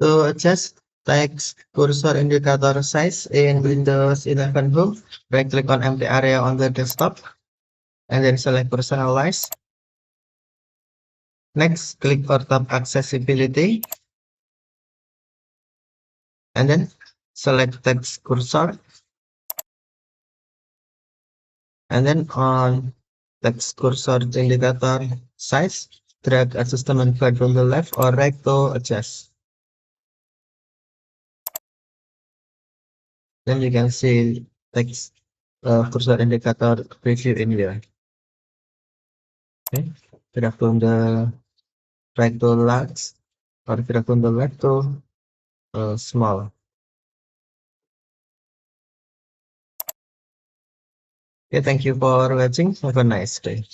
To adjust text cursor indicator size in Windows 11 Home, right-click on empty area on the desktop, and then select Personalize. Next, click or tap Accessibility, and then select Text Cursor, and then on Text Cursor indicator size, drag adjustment pad from the left or right to adjust. Then you can see text cursor indicator preview in here. Okay, drag from the right to large or drag from the left to small. Okay, thank you for watching. Have a nice day.